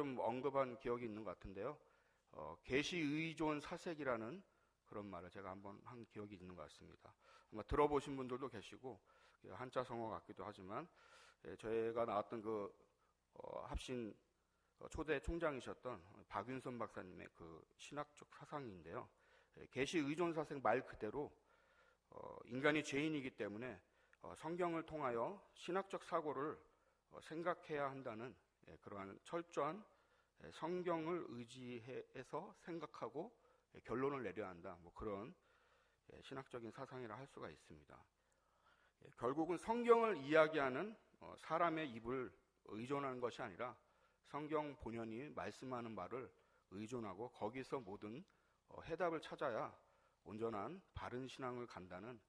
좀 언급한 기억이 있는 것 같은데요. 계시 의존 사색이라는 그런 말을 제가 한번 한 기억이 있는 것 같습니다. 아마 들어보신 분들도 계시고 한자 성어 같기도 하지만 저희가 나왔던 그 합신 초대 총장이셨던 박윤선 박사님의 그 신학적 사상인데요. 계시 의존 사색 말 그대로 인간이 죄인이기 때문에 성경을 통하여 신학적 사고를 생각해야 한다는 그러한 철저한 성경을 의지해서 생각하고 결론을 내려야 한다. 뭐 그런 신학적인 사상이라 할 수가 있습니다. 결국은 성경을 이야기하는 사람의 입을 의존하는 것이 아니라 성경 본연이 말씀하는 말을 의존하고 거기서 모든 해답을 찾아야 온전한 바른 신앙을 간다는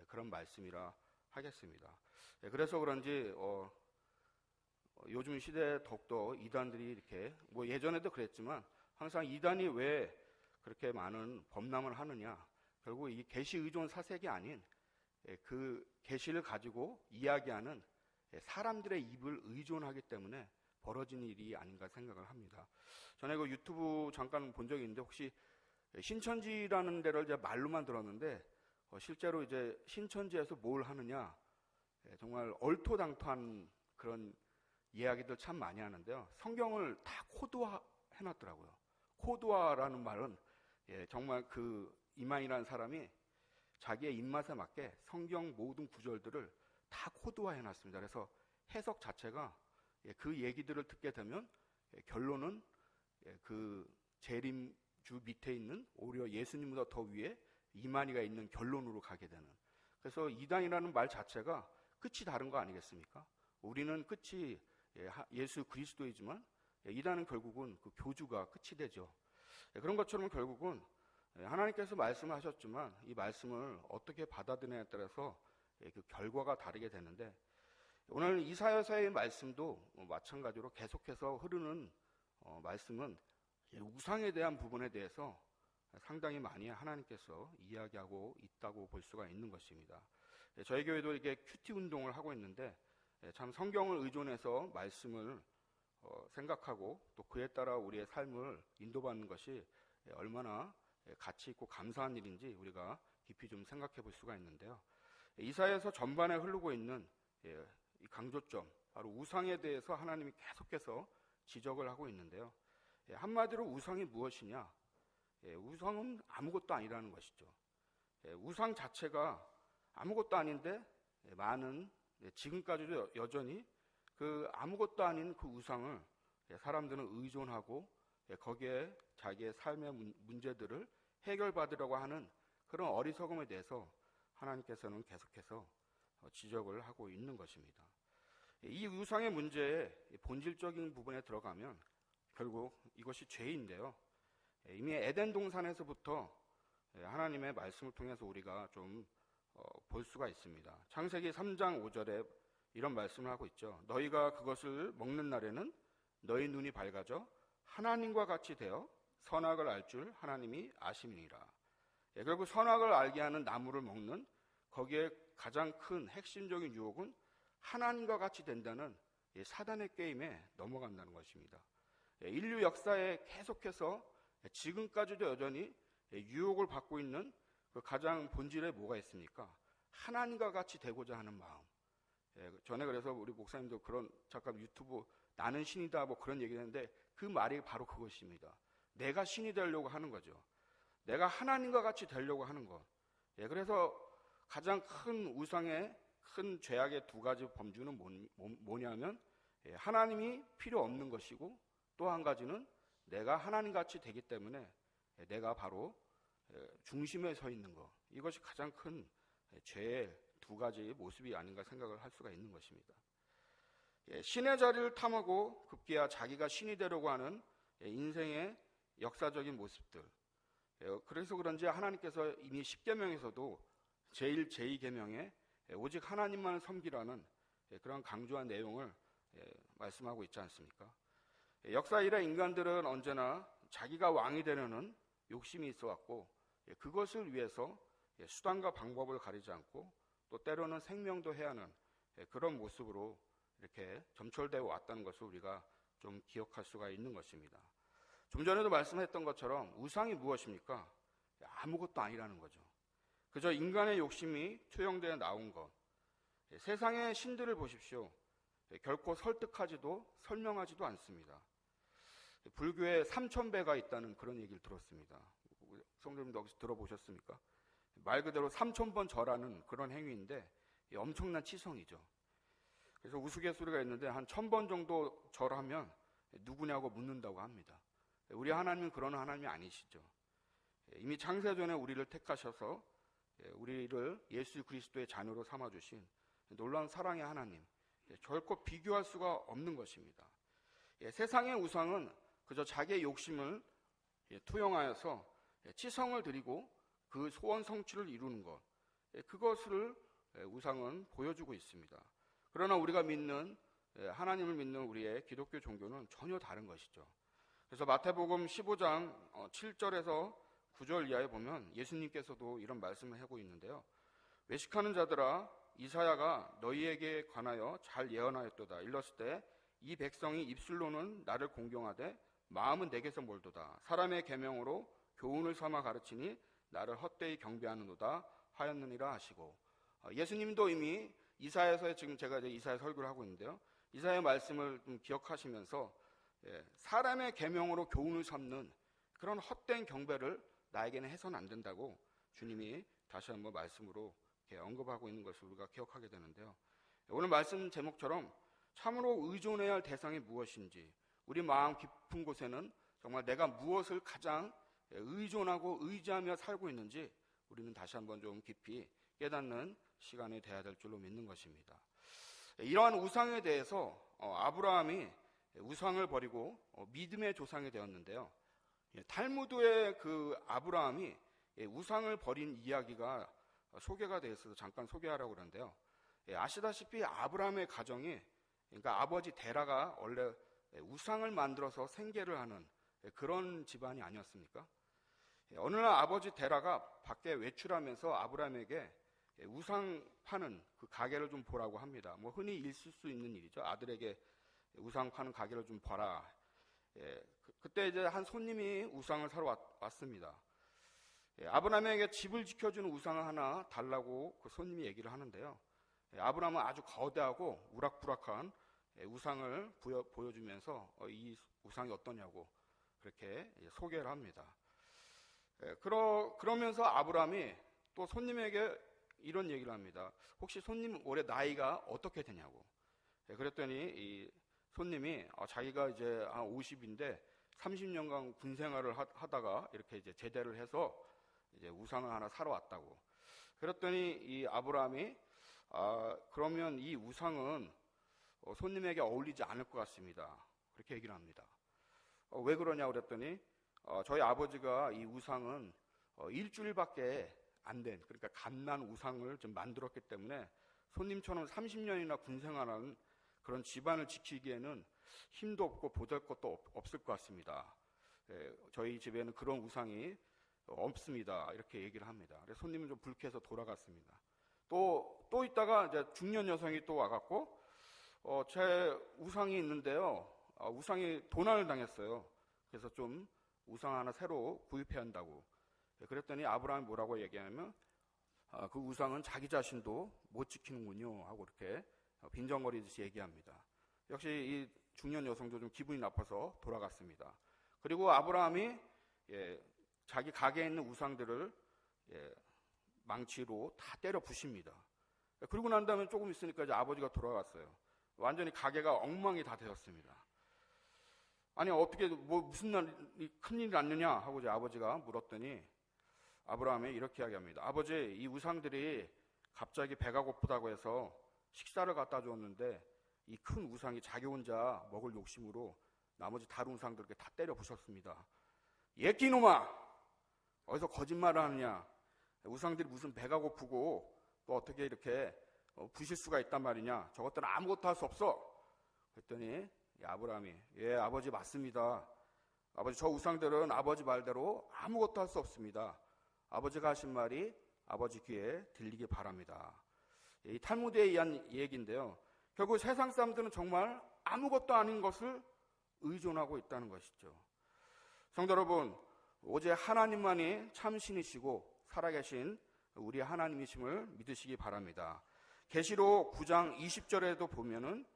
그런 말씀이라 하겠습니다. 그래서 그런지 요즘 시대에 더욱더 이단들이 이렇게 뭐 예전에도 그랬지만 항상 이단이 왜 그렇게 많은 범람을 하느냐, 결국 이 계시 의존 사색이 아닌 그 계시를 가지고 이야기하는 사람들의 입을 의존하기 때문에 벌어진 일이 아닌가 생각을 합니다. 전에 그 유튜브 잠깐 본 적이 있는데 혹시 신천지라는 데를 이제 말로만 들었는데 실제로 이제 신천지에서 뭘 하느냐, 정말 얼토당토한 그런 이야기들 참 많이 하는데요. 성경을 다 코드화 해놨더라고요. 코드화라는 말은 정말 그 이만이라는 사람이 자기의 입맛에 맞게 성경 모든 구절들을 다 코드화 해놨습니다. 그래서 해석 자체가 그 얘기들을 듣게 되면 결론은 그 재림주 밑에 있는 오히려 예수님보다 더 위에 이만희가 있는 결론으로 가게 되는, 그래서 이단이라는 말 자체가 끝이 다른 거 아니겠습니까? 우리는 끝이 예수 그리스도이지만 이단은 결국은 그 교주가 끝이 되죠. 그런 것처럼 결국은 하나님께서 말씀을 하셨지만 이 말씀을 어떻게 받아들이냐에 따라서 그 결과가 다르게 되는데, 오늘 이사야서의 말씀도 마찬가지로 계속해서 흐르는 말씀은 우상에 대한 부분에 대해서 상당히 많이 하나님께서 이야기하고 있다고 볼 수가 있는 것입니다. 저희 교회도 이게 큐티 운동을 하고 있는데 참 성경을 의존해서 말씀을 생각하고 또 그에 따라 우리의 삶을 인도받는 것이 얼마나 가치 있고 감사한 일인지 우리가 깊이 좀 생각해 볼 수가 있는데요. 이사야서 전반에 흐르고 있는 이 강조점, 바로 우상에 대해서 하나님이 계속해서 지적을 하고 있는데요. 한마디로 우상이 무엇이냐? 우상은 아무것도 아니라는 것이죠. 우상 자체가 아무것도 아닌데 많은 지금까지도 여전히 그 아무것도 아닌 그 우상을 사람들은 의존하고 거기에 자기의 삶의 문제들을 해결받으려고 하는 그런 어리석음에 대해서 하나님께서는 계속해서 지적을 하고 있는 것입니다. 이 우상의 문제의 본질적인 부분에 들어가면 결국 이것이 죄인데요. 이미 에덴 동산에서부터 하나님의 말씀을 통해서 우리가 좀 볼 수가 있습니다. 창세기 3장 5절에 이런 말씀을 하고 있죠. 너희가 그것을 먹는 날에는 너희 눈이 밝아져 하나님과 같이 되어 선악을 알 줄 하나님이 아심이니라. 결국 선악을 알게 하는 나무를 먹는 거기에 가장 큰 핵심적인 유혹은 하나님과 같이 된다는 사단의 게임에 넘어간다는 것입니다. 인류 역사에 계속해서 지금까지도 여전히 유혹을 받고 있는 그 가장 본질에 뭐가 있습니까? 하나님과 같이 되고자 하는 마음. 전에 그래서 우리 목사님도 그런 잠깐 유튜브 나는 신이다 뭐 그런 얘기를 했는데 그 말이 바로 그것입니다. 내가 신이 되려고 하는 거죠. 내가 하나님과 같이 되려고 하는 것. 그래서 가장 큰 우상의 큰 죄악의 두 가지 범주는 뭐냐면 하나님이 필요 없는 것이고 또 한 가지는 내가 하나님같이 되기 때문에 내가 바로 중심에 서 있는 것. 이것이 가장 큰 죄의 두 가지 모습이 아닌가 생각을 할 수가 있는 것입니다. 신의 자리를 탐하고 급기야 자기가 신이 되려고 하는 인생의 역사적인 모습들. 그래서 그런지 하나님께서 이미 10계명에서도 제1, 제2계명에 오직 하나님만을 섬기라는 그런 강조한 내용을 말씀하고 있지 않습니까? 역사 이래 인간들은 언제나 자기가 왕이 되려는 욕심이 있어 왔고 그것을 위해서 수단과 방법을 가리지 않고 또 때로는 생명도 해야 하는 그런 모습으로 이렇게 점철되어 왔다는 것을 우리가 좀 좀 기억할 수가 있는 것입니다. 좀 전에도 말씀했던 것처럼 우상이 무엇입니까? 아무것도 아니라는 거죠. 그저 인간의 욕심이 투영되어 나온 것. 세상의 신들을 보십시오. 결코 설득하지도 설명하지도 않습니다. 불교에 3000배가 있다는 그런 얘기를 들었습니다. 성도님도 혹시 들어보셨습니까? 말 그대로 3000번 절하는 그런 행위인데 엄청난 치성이죠. 그래서 우스갯소리가 있는데 한 1000번 정도 절하면 누구냐고 묻는다고 합니다. 우리 하나님은 그런 하나님이 아니시죠. 이미 창세전에 우리를 택하셔서 우리를 예수 그리스도의 자녀로 삼아주신 놀라운 사랑의 하나님, 결코 비교할 수가 없는 것입니다. 세상의 우상은 그저 자기의 욕심을 투영하여서 치성을 드리고 그 소원 성취를 이루는 것, 그것을 우상은 보여주고 있습니다. 그러나 우리가 믿는 하나님을 믿는 우리의 기독교 종교는 전혀 다른 것이죠. 그래서 마태복음 15장 7절에서 9절 이하에 보면 예수님께서도 이런 말씀을 하고 있는데요. 외식하는 자들아, 이사야가 너희에게 관하여 잘 예언하였도다. 일렀을 때 이 백성이 입술로는 나를 공경하되 마음은 내게서 멀도다. 사람의 계명으로 교훈을 삼아 가르치니 나를 헛되이 경배하는도다 하였느니라 하시고, 예수님도 이미 이사야서에, 지금 제가 이제 이사야 설교를 하고 있는데요, 이사야 말씀을 좀 기억하시면서 사람의 계명으로 교훈을 삼는 그런 헛된 경배를 나에게는 해서는 안 된다고 주님이 다시 한번 말씀으로 언급하고 있는 것을 우리가 기억하게 되는데요. 오늘 말씀 제목처럼 참으로 의존해야 할 대상이 무엇인지, 우리 마음 깊은 곳에는 정말 내가 무엇을 가장 의존하고 의지하며 살고 있는지 우리는 다시 한번 좀 깊이 깨닫는 시간이 돼야 될 줄로 믿는 것입니다. 이러한 우상에 대해서 아브라함이 우상을 버리고 믿음의 조상이 되었는데요. 탈무드의 그 아브라함이 우상을 버린 이야기가 소개가 되어 있어서 잠깐 소개하려고 그러는데요. 아시다시피 아브라함의 가정이, 그러니까 아버지 데라가 원래 우상을 만들어서 생계를 하는 그런 집안이 아니었습니까? 어느 날 아버지 데라가 밖에 외출하면서 아브라함에게 우상 파는 그 가게를 좀 보라고 합니다. 뭐 흔히 있을 수 있는 일이죠. 아들에게 우상 파는 가게를 좀 봐라. 그때 이제 한 손님이 우상을 사러 왔습니다. 아브라함에게 집을 지켜주는 우상을 하나 달라고 그 손님이 얘기를 하는데요. 아브라함은 아주 거대하고 우락부락한 우상을 보여주면서 이 우상이 어떠냐고 그렇게 소개를 합니다. 그러면서 아브라함이 또 손님에게 이런 얘기를 합니다. 혹시 손님 올해 나이가 어떻게 되냐고. 그랬더니 이 손님이 자기가 이제 한 50인데 30년간 군 생활을 하다가 이렇게 이제 제대를 해서 이제 우상을 하나 사러 왔다고. 그랬더니 이 아브라함이 그러면 이 우상은 손님에게 어울리지 않을 것 같습니다. 그렇게 얘기를 합니다. 왜 그러냐고 그랬더니 저희 아버지가 이 우상은 일주일밖에 안 된, 그러니까 갓난 우상을 좀 만들었기 때문에 손님처럼 30년이나 군 생활하는 그런 집안을 지키기에는 힘도 없고 보잘것도 없을 것 같습니다. 저희 집에는 그런 우상이 없습니다. 이렇게 얘기를 합니다. 그래서 손님은 좀 불쾌해서 돌아갔습니다. 또 있다가 이제 중년 여성이 또 와갖고 제 우상이 있는데요. 우상이 도난을 당했어요. 그래서 좀 우상 하나 새로 구입해야 한다고. 그랬더니 아브라함이 뭐라고 얘기하냐면 그 우상은 자기 자신도 못 지키는군요 하고 이렇게 빈정거리듯이 얘기합니다. 역시 이 중년 여성도 좀 기분이 나빠서 돌아갔습니다. 그리고 아브라함이 자기 가게에 있는 우상들을 망치로 다 때려 부십니다. 그리고 난 다음에 조금 있으니까 이제 아버지가 돌아갔어요. 완전히 가게가 엉망이 다 되었습니다. 아니 어떻게 무슨 큰일이 났느냐 하고 이제 아버지가 물었더니 아브라함이 이렇게 이야기합니다. 아버지, 이 우상들이 갑자기 배가 고프다고 해서 식사를 갖다 줬는데 이 큰 우상이 자기 혼자 먹을 욕심으로 나머지 다른 우상들에게 다 때려 부셨습니다. 예끼놈아, 어디서 거짓말을 하느냐? 우상들이 무슨 배가 고프고 또 어떻게 이렇게 부실 수가 있단 말이냐? 저것들은 아무것도 할 수 없어. 그랬더니 아브라함이 아버지 맞습니다. 아버지, 저 우상들은 아버지 말대로 아무것도 할 수 없습니다. 아버지가 하신 말이 아버지 귀에 들리기 바랍니다. 이 탈무드에 의한 얘기인데요. 결국 세상 사람들은 정말 아무것도 아닌 것을 의존하고 있다는 것이죠. 성도 여러분, 오직 하나님만이 참신이시고 살아계신 우리 하나님이심을 믿으시기 바랍니다. 계시록 9장 20절에도 보면은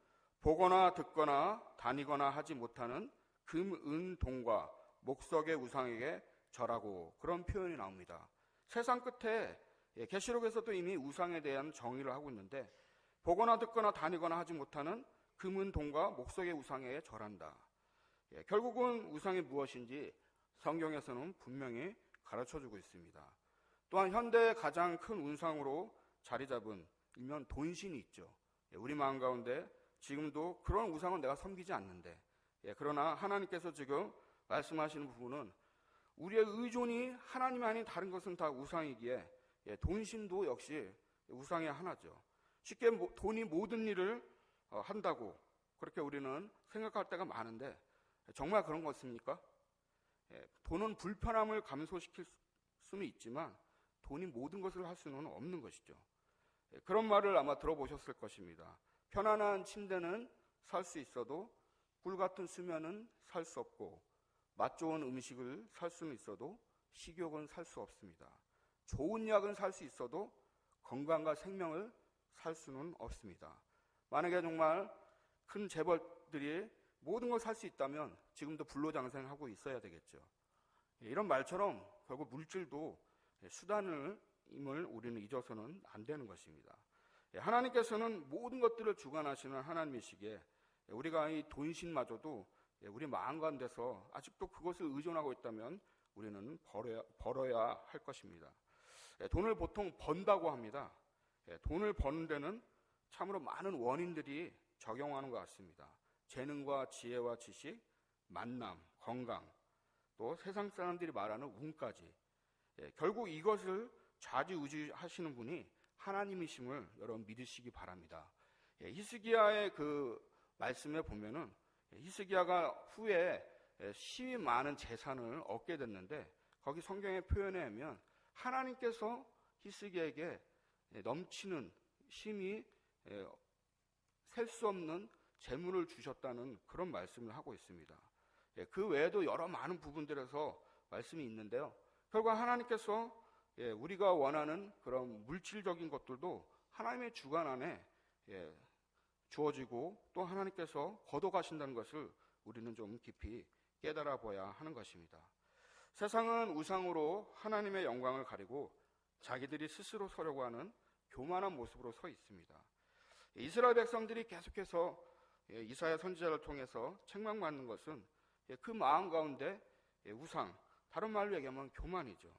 보거나 듣거나 다니거나 하지 못하는 금, 은, 동과 목석의 우상에게 절하고, 그런 표현이 나옵니다. 세상 끝에 계시록에서도 이미 우상에 대한 정의를 하고 있는데, 보거나 듣거나 다니거나 하지 못하는 금, 은, 동과 목석의 우상에 절한다. 결국은 우상이 무엇인지 성경에서는 분명히 가르쳐주고 있습니다. 또한 현대의 가장 큰 우상으로 자리 잡은 일명 돈신이 있죠. 우리 마음 가운데 지금도 그런 우상은 내가 섬기지 않는데, 그러나 하나님께서 지금 말씀하시는 부분은 우리의 의존이 하나님이 아닌 다른 것은 다 우상이기에 돈신도 역시 우상의 하나죠. 쉽게 돈이 모든 일을 한다고 그렇게 우리는 생각할 때가 많은데, 정말 그런 것입니까? 돈은 불편함을 감소시킬 수는 있지만 돈이 모든 것을 할 수는 없는 것이죠. 그런 말을 아마 들어보셨을 것입니다. 편안한 침대는 살 수 있어도 꿀 같은 수면은 살 수 없고, 맛 좋은 음식을 살 수는 있어도 식욕은 살 수 없습니다. 좋은 약은 살 수 있어도 건강과 생명을 살 수는 없습니다. 만약에 정말 큰 재벌들이 모든 걸 살 수 있다면 지금도 불로장생하고 있어야 되겠죠. 이런 말처럼 결국 물질도 수단임을 우리는 잊어서는 안 되는 것입니다. 하나님께서는 모든 것들을 주관하시는 하나님이시기에 우리가 이 돈신마저도 우리 마음 가운데서 아직도 그것을 의존하고 있다면 우리는 벌어야 할 것입니다. 돈을 보통 번다고 합니다. 돈을 버는 데는 참으로 많은 원인들이 적용하는 것 같습니다. 재능과 지혜와 지식, 만남, 건강, 또 세상 사람들이 말하는 운까지. 결국 이것을 좌지우지하시는 분이 하나님이심을 여러분 믿으시기 바랍니다. 히스기야의 그 말씀에 보면은 히스기야가 후에 심히 많은 재산을 얻게 됐는데, 거기 성경의 표현에 하면 하나님께서 히스기야에게 넘치는 심히 셀 수 없는 재물을 주셨다는 그런 말씀을 하고 있습니다. 그 외에도 여러 많은 부분들에서 말씀이 있는데요. 결국 하나님께서 우리가 원하는 그런 물질적인 것들도 하나님의 주관 안에 주어지고 또 하나님께서 거둬가신다는 것을 우리는 좀 깊이 깨달아 봐야 하는 것입니다. 세상은 우상으로 하나님의 영광을 가리고 자기들이 스스로 서려고 하는 교만한 모습으로 서 있습니다. 이스라엘 백성들이 계속해서 이사야 선지자를 통해서 책망받는 것은 그 마음 가운데 우상, 다른 말로 얘기하면 교만이죠.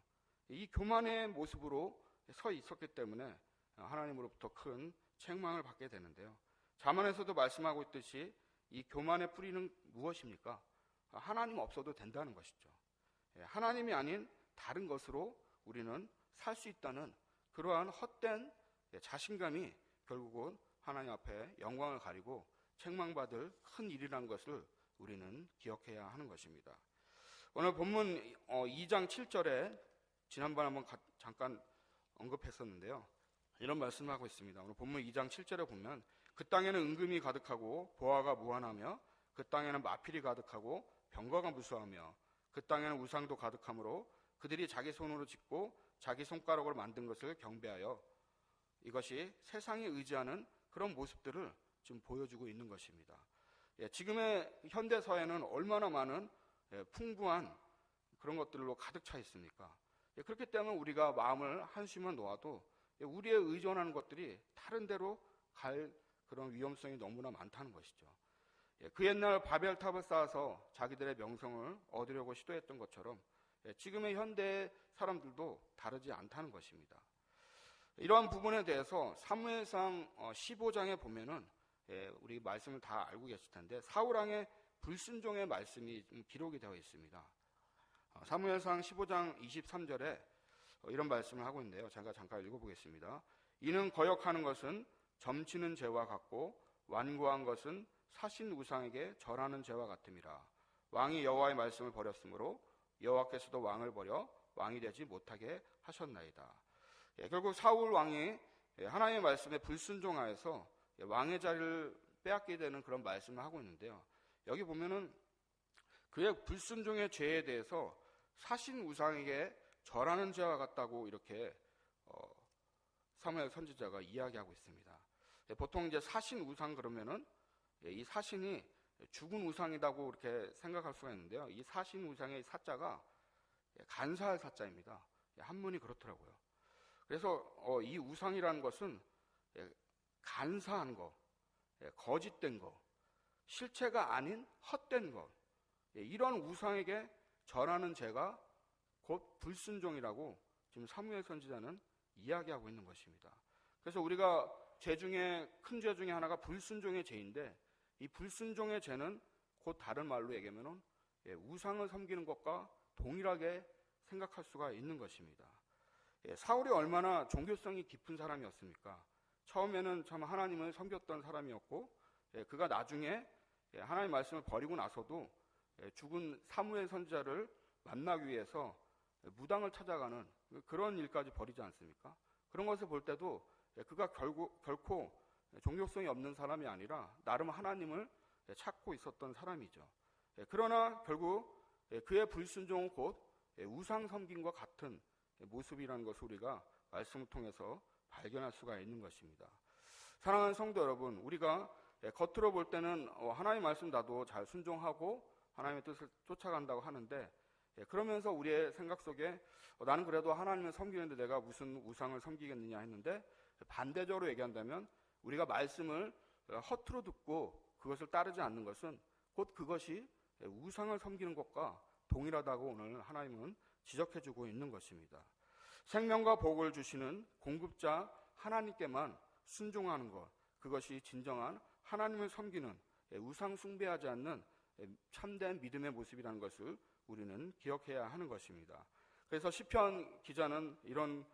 이 교만의 모습으로 서 있었기 때문에 하나님으로부터 큰 책망을 받게 되는데요. 잠언에서도 말씀하고 있듯이 이 교만의 뿌리는 무엇입니까? 하나님 없어도 된다는 것이죠. 하나님이 아닌 다른 것으로 우리는 살 수 있다는 그러한 헛된 자신감이 결국은 하나님 앞에 영광을 가리고 책망받을 큰 일이라는 것을 우리는 기억해야 하는 것입니다. 오늘 본문 2장 7절에 지난번에 한번 잠깐 언급했었는데요. 이런 말씀을 하고 있습니다. 오늘 본문 2장 7절에 보면 그 땅에는 은금이 가득하고 보화가 무한하며 그 땅에는 마필이 가득하고 병거가 무수하며 그 땅에는 우상도 가득하므로 그들이 자기 손으로 짓고 자기 손가락으로 만든 것을 경배하여, 이것이 세상이 의지하는 그런 모습들을 지금 보여주고 있는 것입니다. 지금의 현대사회는 얼마나 많은 풍부한 그런 것들로 가득 차 있습니까? 그렇기 때문에 우리가 마음을 한숨을 놓아도 우리의 의존하는 것들이 다른 데로 갈 그런 위험성이 너무나 많다는 것이죠. 그 옛날 바벨탑을 쌓아서 자기들의 명성을 얻으려고 시도했던 것처럼 지금의 현대 사람들도 다르지 않다는 것입니다. 이러한 부분에 대해서 사무엘상 15장에 보면은 우리 말씀을 다 알고 계실 텐데 사울왕의 불순종의 말씀이 기록이 되어 있습니다. 사무엘상 15장 23절에 이런 말씀을 하고 있는데요. 제가 잠깐 읽어보겠습니다. 이는 거역하는 것은 점치는 죄와 같고 완고한 것은 사신 우상에게 절하는 죄와 같음이라. 왕이 여호와의 말씀을 버렸으므로 여호와께서도 왕을 버려 왕이 되지 못하게 하셨나이다. 결국 사울 왕이 하나님의 말씀에 불순종하여서 왕의 자리를 빼앗게 되는 그런 말씀을 하고 있는데요. 여기 보면은 그의 불순종의 죄에 대해서 사신 우상에게 절하는 죄와 같다고 이렇게 사무엘 선지자가 이야기하고 있습니다. 보통 이제 사신 우상 그러면은 이 사신이 죽은 우상이라고 이렇게 생각할 수가 있는데요. 이 사신 우상의 사자가 간사할 사자입니다. 한문이 그렇더라고요. 그래서 이 우상이라는 것은 간사한 거, 거짓된 거, 실체가 아닌 헛된 것, 이런 우상에게 절하는 죄가 곧 불순종이라고 지금 사무엘 선지자는 이야기하고 있는 것입니다. 그래서 우리가 죄 중에 큰 죄 중에 하나가 불순종의 죄인데, 이 불순종의 죄는 곧 다른 말로 얘기하면 우상을 섬기는 것과 동일하게 생각할 수가 있는 것입니다. 사울이 얼마나 종교성이 깊은 사람이었습니까? 처음에는 참 하나님을 섬겼던 사람이었고, 그가 나중에 하나님 말씀을 버리고 나서도 죽은 사무엘 선지자를 만나기 위해서 무당을 찾아가는 그런 일까지 벌이지 않습니까? 그런 것을 볼 때도 그가 결코 종교성이 없는 사람이 아니라 나름 하나님을 찾고 있었던 사람이죠. 그러나 결국 그의 불순종은 곧 우상 섬김과 같은 모습이라는 것을 우리가 말씀을 통해서 발견할 수가 있는 것입니다. 사랑하는 성도 여러분, 우리가 겉으로 볼 때는 하나님 말씀 나도 잘 순종하고 하나님의 뜻을 쫓아간다고 하는데, 그러면서 우리의 생각 속에 나는 그래도 하나님을 섬기는데 내가 무슨 우상을 섬기겠느냐 했는데, 반대적으로 얘기한다면 우리가 말씀을 허투루 듣고 그것을 따르지 않는 것은 곧 그것이 우상을 섬기는 것과 동일하다고 오늘 하나님은 지적해주고 있는 것입니다. 생명과 복을 주시는 공급자 하나님께만 순종하는 것, 그것이 진정한 하나님을 섬기는 우상 숭배하지 않는 참된 믿음의 모습이라는 것을 우리는 기억해야 하는 것입니다. 그래서 시편 기자는 이런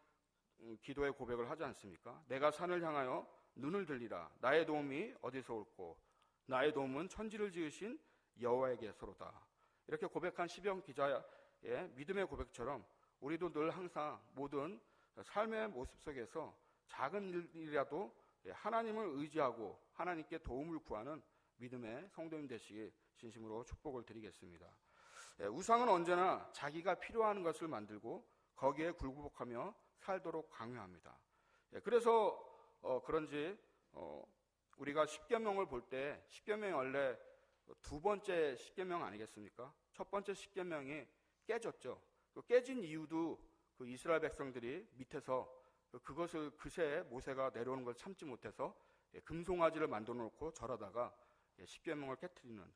기도의 고백을 하지 않습니까? 내가 산을 향하여 눈을 들리라. 나의 도움이 어디서 올꼬? 나의 도움은 천지를 지으신 여호와에게서로다. 이렇게 고백한 시편 기자의 믿음의 고백처럼 우리도 늘 항상 모든 삶의 모습 속에서 작은 일이라도 하나님을 의지하고 하나님께 도움을 구하는 믿음의 성도님 되시길 진심으로 축복을 드리겠습니다. 우상은 언제나 자기가 필요한 것을 만들고 거기에 굴복하며 살도록 강요합니다. 그래서 그런지 우리가 십계명을 볼 때 십계명이 원래 두 번째 십계명 아니겠습니까? 첫 번째 십계명이 깨졌죠. 깨진 이유도 그 이스라엘 백성들이 밑에서 그것을 그새 모세가 내려오는 걸 참지 못해서 금송아지를 만들어 놓고 절하다가 십계명을 깨트리는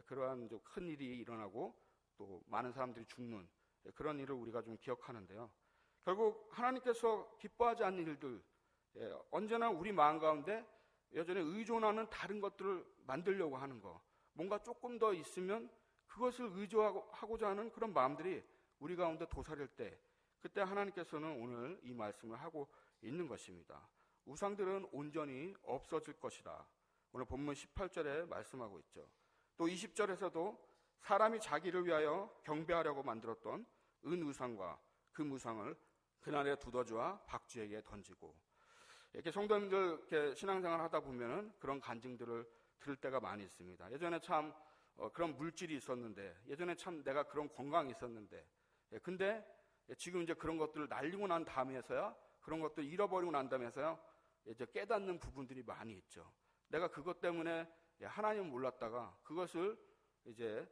그러한 큰 일이 일어나고 또 많은 사람들이 죽는 그런 일을 우리가 좀 기억하는데요. 결국 하나님께서 기뻐하지 않는 일들, 언제나 우리 마음 가운데 여전히 의존하는 다른 것들을 만들려고 하는 거, 뭔가 조금 더 있으면 그것을 의존하고자 하는 그런 마음들이 우리 가운데 도사릴 때, 그때 하나님께서는 오늘 이 말씀을 하고 있는 것입니다. 우상들은 온전히 없어질 것이다. 오늘 본문 18절에 말씀하고 있죠. 또 20절에서도 사람이 자기를 위하여 경배하려고 만들었던 은우상과 그 무상을 그날의 두더지와 박쥐에게 던지고, 이렇게 성도님들 이렇게 신앙생활 하다 보면은 그런 간증들을 들을 때가 많이 있습니다. 예전에 참 그런 물질이 있었는데, 예전에 참 내가 그런 건강이 있었는데, 근데 지금 이제 그런 것들을 날리고 난 다음에서야, 그런 것들 잃어버리고 난 다음에서야 이제 깨닫는 부분들이 많이 있죠. 내가 그것 때문에 하나님을 몰랐다가 그것을 이제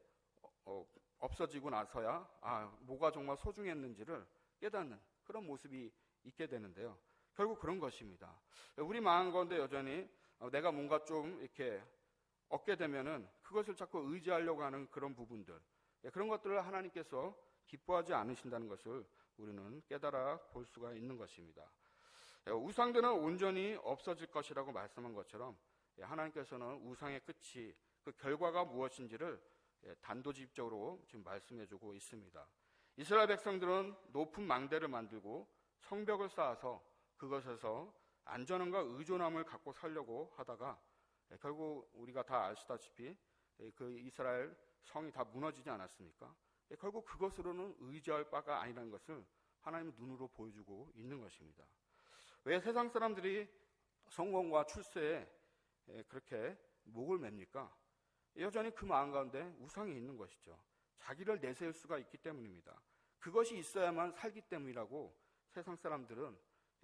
없어지고 나서야 뭐가 정말 소중했는지를 깨닫는 그런 모습이 있게 되는데요. 결국 그런 것입니다. 우리 마음 가운데 여전히 내가 뭔가 좀 이렇게 얻게 되면은 그것을 자꾸 의지하려고 하는 그런 부분들, 그런 것들을 하나님께서 기뻐하지 않으신다는 것을 우리는 깨달아 볼 수가 있는 것입니다. 우상들은 온전히 없어질 것이라고 말씀한 것처럼 하나님께서는 우상의 끝이, 그 결과가 무엇인지를 단도직입적으로 지금 말씀해주고 있습니다. 이스라엘 백성들은 높은 망대를 만들고 성벽을 쌓아서 그것에서 안전함과 의존함을 갖고 살려고 하다가 결국 우리가 다 아시다시피 그 이스라엘 성이 다 무너지지 않았습니까? 결국 그것으로는 의지할 바가 아니라는 것을 하나님의 눈으로 보여주고 있는 것입니다. 왜 세상 사람들이 성공과 출세에 그렇게 목을 맵니까? 여전히 그 마음 가운데 우상이 있는 것이죠. 자기를 내세울 수가 있기 때문입니다. 그것이 있어야만 살기 때문이라고 세상 사람들은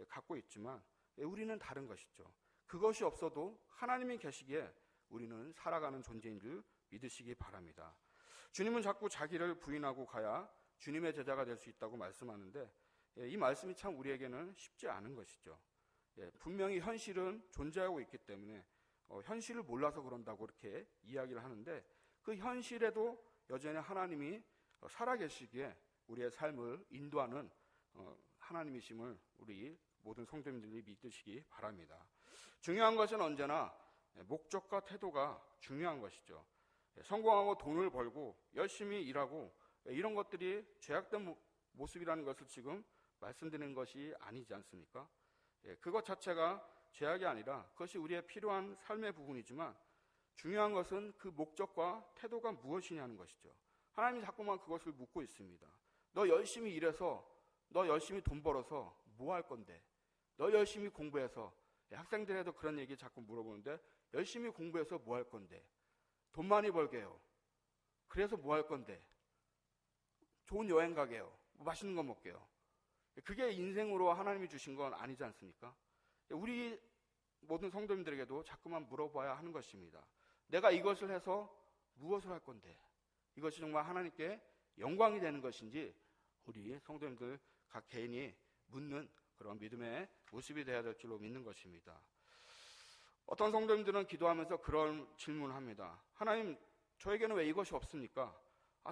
갖고 있지만 우리는 다른 것이죠. 그것이 없어도 하나님이 계시기에 우리는 살아가는 존재인 줄 믿으시기 바랍니다. 주님은 자꾸 자기를 부인하고 가야 주님의 제자가 될 수 있다고 말씀하는데 이 말씀이 참 우리에게는 쉽지 않은 것이죠. 분명히 현실은 존재하고 있기 때문에 현실을 몰라서 그런다고 이렇게 이야기를 하는데 그 현실에도 여전히 하나님이 살아계시기에 우리의 삶을 인도하는 하나님이심을 우리 모든 성도님들이 믿으시기 바랍니다. 중요한 것은 언제나 목적과 태도가 중요한 것이죠. 성공하고 돈을 벌고 열심히 일하고 이런 것들이 죄악된 모습이라는 것을 지금 말씀드리는 것이 아니지 않습니까? 그것 자체가 죄악이 아니라 그것이 우리의 필요한 삶의 부분이지만 중요한 것은 그 목적과 태도가 무엇이냐는 것이죠. 하나님이 자꾸만 그것을 묻고 있습니다. 너 열심히 일해서 너 열심히 돈 벌어서 뭐 할 건데? 너 열심히 공부해서 학생들에도 그런 얘기 자꾸 물어보는데 열심히 공부해서 뭐 할 건데? 돈 많이 벌게요. 그래서 뭐 할 건데? 좋은 여행 가게요. 맛있는 거 먹게요. 그게 인생으로 하나님이 주신 건 아니지 않습니까? 우리 모든 성도님들에게도 자꾸만 물어봐야 하는 것입니다. 내가 이것을 해서 무엇을 할 건데? 이것이 정말 하나님께 영광이 되는 것인지 우리 성도님들 각 개인이 묻는 그런 믿음의 모습이 되어야 될 줄로 믿는 것입니다. 어떤 성도님들은 기도하면서 그런 질문을 합니다. 하나님, 저에게는 왜 이것이 없습니까?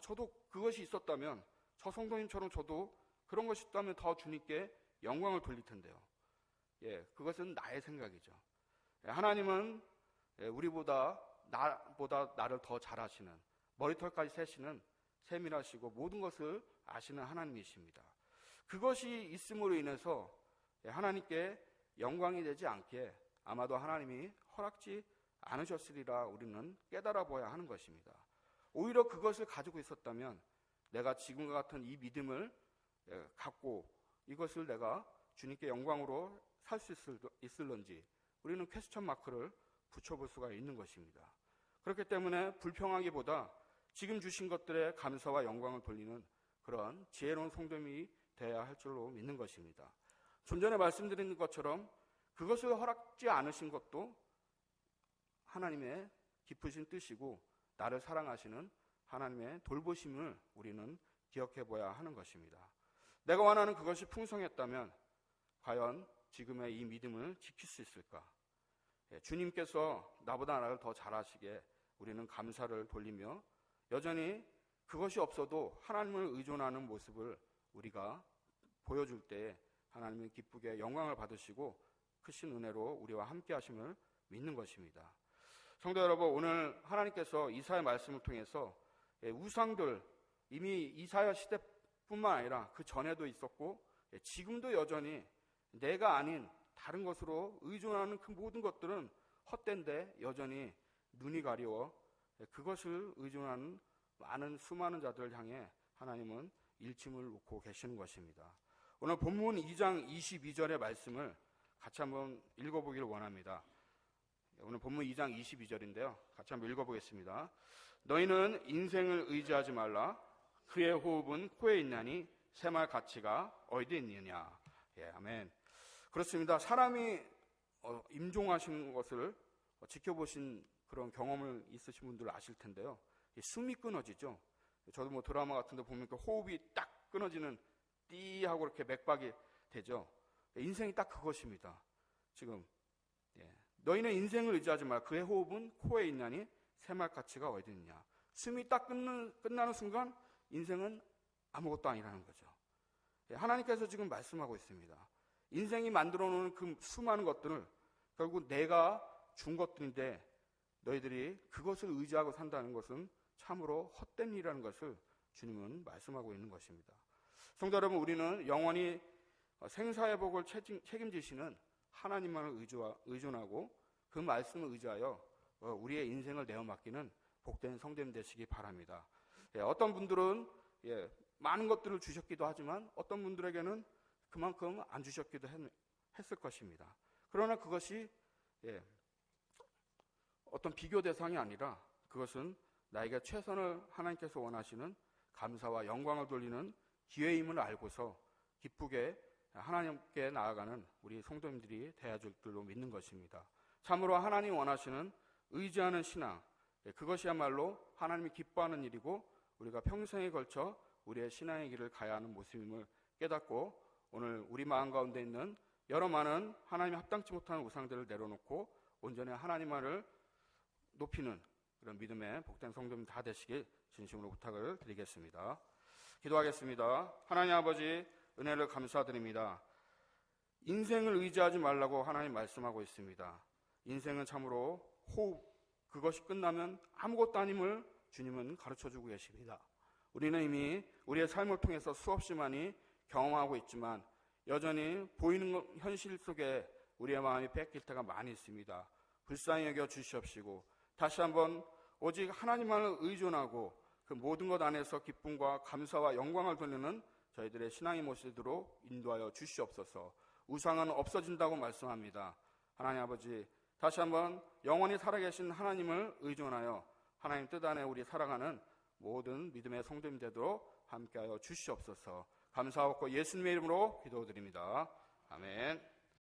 저도 그것이 있었다면 저 성도님처럼 저도 그런 것이 있다면 더 주님께 영광을 돌릴 텐데요. 그것은 나의 생각이죠. 하나님은 나보다 나를 더 잘 아시는, 머리털까지 세시는 세밀하시고 모든 것을 아시는 하나님이십니다. 그것이 있음으로 인해서 하나님께 영광이 되지 않게 아마도 하나님이 허락지 않으셨으리라 우리는 깨달아 보아야 하는 것입니다. 오히려 그것을 가지고 있었다면 내가 지금과 같은 이 믿음을 갖고 이것을 내가 주님께 영광으로 살 수 있을런지 우리는 퀘스천 마크를 붙여볼 수가 있는 것입니다. 그렇기 때문에 불평하기보다 지금 주신 것들에 감사와 영광을 돌리는 그런 지혜로운 성도님이 되어야 할 줄로 믿는 것입니다. 좀 전에 말씀드린 것처럼 그것을 허락지 않으신 것도 하나님의 깊으신 뜻이고 나를 사랑하시는 하나님의 돌보심을 우리는 기억해 보아야 하는 것입니다. 내가 원하는 그것이 풍성했다면 과연 지금의 이 믿음을 지킬 수 있을까? 주님께서 나보다 나를 더 잘하시게 우리는 감사를 돌리며 여전히 그것이 없어도 하나님을 의존하는 모습을 우리가 보여줄 때 하나님은 기쁘게 영광을 받으시고 크신 은혜로 우리와 함께 하심을 믿는 것입니다. 성도 여러분, 오늘 하나님께서 이사야 말씀을 통해서 우상들, 이미 이사야 시대뿐만 아니라 그 전에도 있었고 지금도 여전히 내가 아닌 다른 것으로 의존하는 그 모든 것들은 헛된데 여전히 눈이 가려워 그것을 의존하는 수많은 자들을 향해 하나님은 일침을 놓고 계시는 것입니다. 오늘 본문 2장 22절의 말씀을 같이 한번 읽어보기를 원합니다. 오늘 본문 2장 22절인데요. 같이 한번 읽어보겠습니다. 너희는 인생을 의지하지 말라. 그의 호흡은 코에 있나니 새말 가치가 어디 있느냐. 아멘. 그렇습니다. 사람이 임종하신 것을 지켜보신 그런 경험을 있으신 분들 아실 텐데요. 숨이 끊어지죠. 저도 드라마 같은 데 보면 그 호흡이 딱 끊어지는 띠 하고 이렇게 맥박이 되죠. 인생이 딱 그것입니다. 지금 너희는 인생을 의지하지 말라. 그의 호흡은 코에 있나니 새말 가치가 어디 있느냐. 숨이 딱 끝나는 순간 인생은 아무것도 아니라는 거죠. 하나님께서 지금 말씀하고 있습니다. 인생이 만들어 놓은 그 수많은 것들을 결국 내가 준 것들인데 너희들이 그것을 의지하고 산다는 것은 참으로 헛된 일이라는 것을 주님은 말씀하고 있는 것입니다. 성도 여러분, 우리는 영원히 생사의 복을 책임지시는 하나님만을 의존하고 그 말씀을 의지하여 우리의 인생을 내어 맡기는 복된 성도님 되시기 바랍니다. 어떤 분들은 많은 것들을 주셨기도 하지만 어떤 분들에게는 그만큼 안 주셨기도 했을 것입니다. 그러나 그것이 어떤 비교 대상이 아니라 그것은 나에게 최선을 하나님께서 원하시는 감사와 영광을 돌리는 기회임을 알고서 기쁘게 하나님께 나아가는 우리 성도님들이 되어야 줄 줄로 믿는 것입니다. 참으로 하나님 원하시는 의지하는 신앙, 그것이야말로 하나님이 기뻐하는 일이고 우리가 평생에 걸쳐 우리의 신앙의 길을 가야 하는 모습임을 깨닫고 오늘 우리 마음 가운데 있는 여러 많은 하나님이 합당치 못하는 우상들을 내려놓고 온전히 하나님만을 높이는 그런 믿음의 복된 성도님 다 되시길 진심으로 부탁을 드리겠습니다. 기도하겠습니다. 하나님 아버지, 은혜를 감사드립니다. 인생을 의지하지 말라고 하나님 말씀하고 있습니다. 인생은 참으로 호흡, 그것이 끝나면 아무것도 아님을 주님은 가르쳐주고 계십니다. 우리는 이미 우리의 삶을 통해서 수없이 많이 경험하고 있지만 여전히 보이는 현실 속에 우리의 마음이 뺏길 때가 많이 있습니다. 불쌍히 여겨 주시옵시고 다시 한번 오직 하나님만을 의존하고 그 모든 것 안에서 기쁨과 감사와 영광을 돌리는 저희들의 신앙의 모습으로 인도하여 주시옵소서. 우상은 없어진다고 말씀합니다. 하나님 아버지, 다시 한번 영원히 살아계신 하나님을 의존하여 하나님 뜻 안에 우리 살아가는 모든 믿음의 성도님 되도록 함께하여 주시옵소서. 감사하고 예수님의 이름으로 기도드립니다. 아멘.